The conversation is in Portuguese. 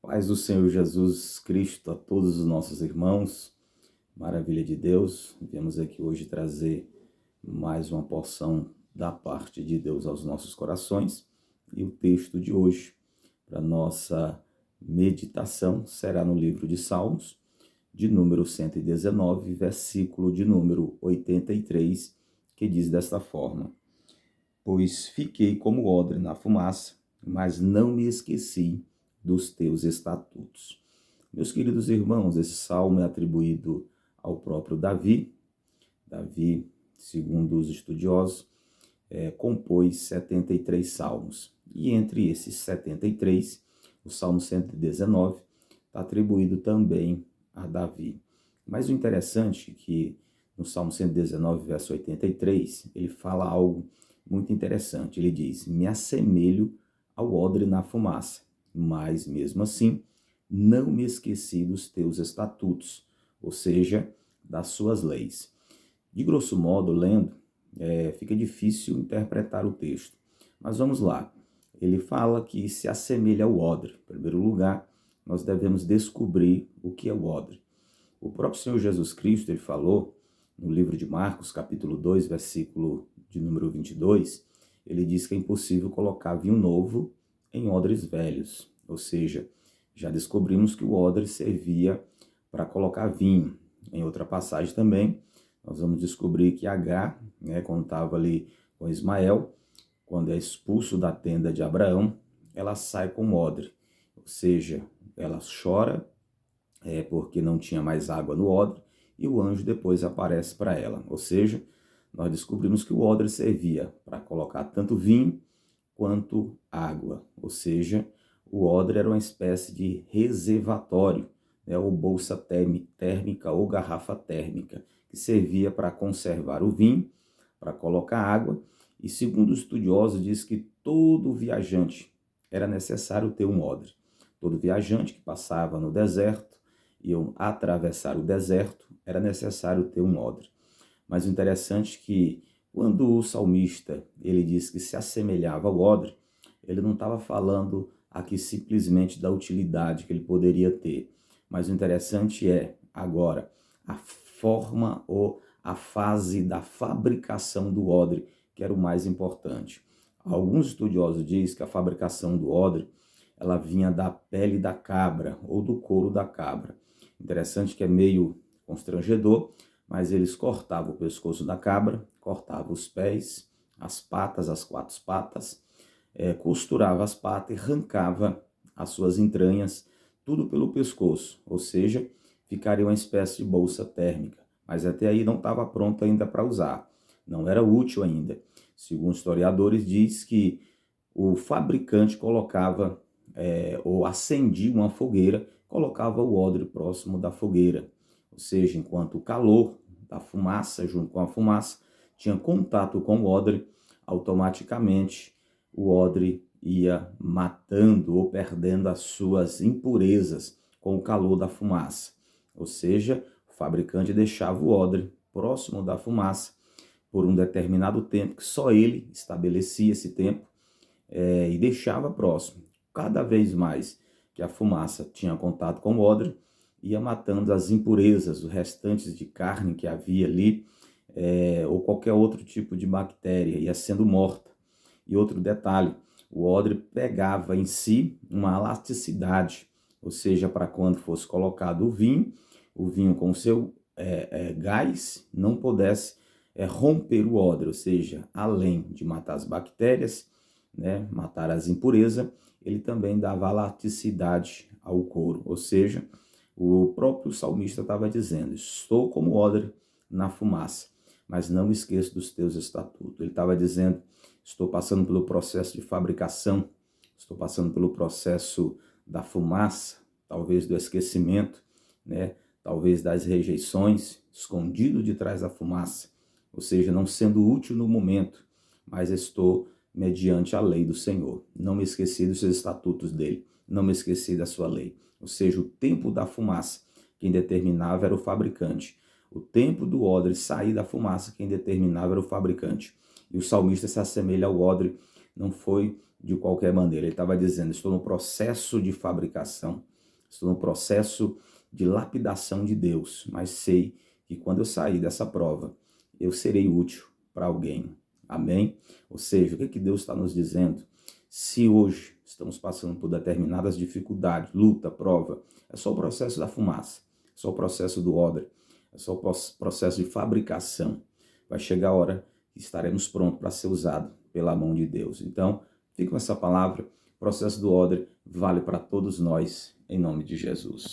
Paz do Senhor Jesus Cristo a todos os nossos irmãos, maravilha de Deus. Viemos aqui hoje trazer mais uma porção da parte de Deus aos nossos corações. E o texto de hoje, para nossa meditação, será no livro de Salmos, de número 119, versículo de número 83, que diz desta forma: Pois fiquei como odre na fumaça, mas não me esqueci dos teus estatutos. Meus queridos irmãos, esse salmo é atribuído ao próprio Davi. Davi, segundo os estudiosos, compôs 73 salmos. E entre esses 73, o Salmo 119 está atribuído também a Davi. Mas o interessante é que no Salmo 119, verso 83, ele fala algo muito interessante. Ele diz: me assemelho ao odre na fumaça, mas mesmo assim não me esqueci dos teus estatutos, ou seja, das suas leis. De grosso modo, lendo, fica difícil interpretar o texto. Mas vamos lá. Ele fala que se assemelha ao odre. Em primeiro lugar, nós devemos descobrir o que é o odre. O próprio Senhor Jesus Cristo, ele falou no livro de Marcos, capítulo 2, versículo de número 22, ele diz que é impossível colocar vinho novo em odres velhos. Ou seja, já descobrimos que o odre servia para colocar vinho. Em outra passagem também, nós vamos descobrir que Agar, quando estava ali com Ismael, quando é expulso da tenda de Abraão, ela sai com odre. Ou seja, ela chora porque não tinha mais água no odre, e o anjo depois aparece para ela. Ou seja, nós descobrimos que o odre servia para colocar tanto vinho quanto água. Ou seja, o odre era uma espécie de reservatório, ou bolsa térmica ou garrafa térmica, que servia para conservar o vinho, para colocar água. E segundo os estudiosos, diz que todo viajante era necessário ter um odre. Todo viajante que passava no deserto, iam atravessar o deserto, era necessário ter um odre. Mas o interessante é que quando o salmista ele diz que se assemelhava ao odre, ele não estava falando aqui simplesmente da utilidade que ele poderia ter. Mas o interessante é, agora, a forma ou a fase da fabricação do odre, que era o mais importante. Alguns estudiosos dizem que a fabricação do odre ela vinha da pele da cabra ou do couro da cabra. Interessante que é meio constrangedor, mas eles cortavam o pescoço da cabra, cortavam os pés, as patas, as 4 patas, costurava as patas e arrancava as suas entranhas, tudo pelo pescoço, ou seja, ficaria uma espécie de bolsa térmica. Mas até aí não estava pronto ainda para usar, não era útil ainda. Segundo historiadores, diz que o fabricante colocava ou acendia uma fogueira, colocava o odre próximo da fogueira. Ou seja, enquanto o calor da fumaça, junto com a fumaça, tinha contato com o odre, automaticamente o odre ia matando ou perdendo as suas impurezas com o calor da fumaça. Ou seja, o fabricante deixava o odre próximo da fumaça por um determinado tempo, que só ele estabelecia esse tempo, e deixava próximo. Cada vez mais que a fumaça tinha contato com o odre, ia matando as impurezas, os restantes de carne que havia ali, ou qualquer outro tipo de bactéria, ia sendo morta. E outro detalhe, o odre pegava em si uma elasticidade, ou seja, para quando fosse colocado o vinho com o seu gás não pudesse romper o odre, ou seja, além de matar as bactérias, matar as impurezas, ele também dava elasticidade ao couro, ou seja, o próprio salmista estava dizendo: estou como odre na fumaça, mas não me esqueço dos teus estatutos. Ele estava dizendo: estou passando pelo processo de fabricação, estou passando pelo processo da fumaça, talvez do esquecimento, talvez das rejeições, escondido de trás da fumaça, ou seja, não sendo útil no momento, mas estou mediante a lei do Senhor. Não me esqueci dos seus estatutos dele, não me esqueci da sua lei. Ou seja, o tempo da fumaça, quem determinava era o fabricante. O tempo do odre sair da fumaça, quem determinava era o fabricante. E o salmista se assemelha ao odre, não foi de qualquer maneira. Ele estava dizendo: estou no processo de fabricação, estou no processo de lapidação de Deus, mas sei que quando eu sair dessa prova, eu serei útil para alguém. Amém? Ou seja, o que Deus está nos dizendo? Se hoje estamos passando por determinadas dificuldades, luta, prova, é só o processo da fumaça, é só o processo do odre, é só o processo de fabricação. Vai chegar a hora que estaremos prontos para ser usados pela mão de Deus. Então, fica com essa palavra. O processo do odre vale para todos nós, em nome de Jesus.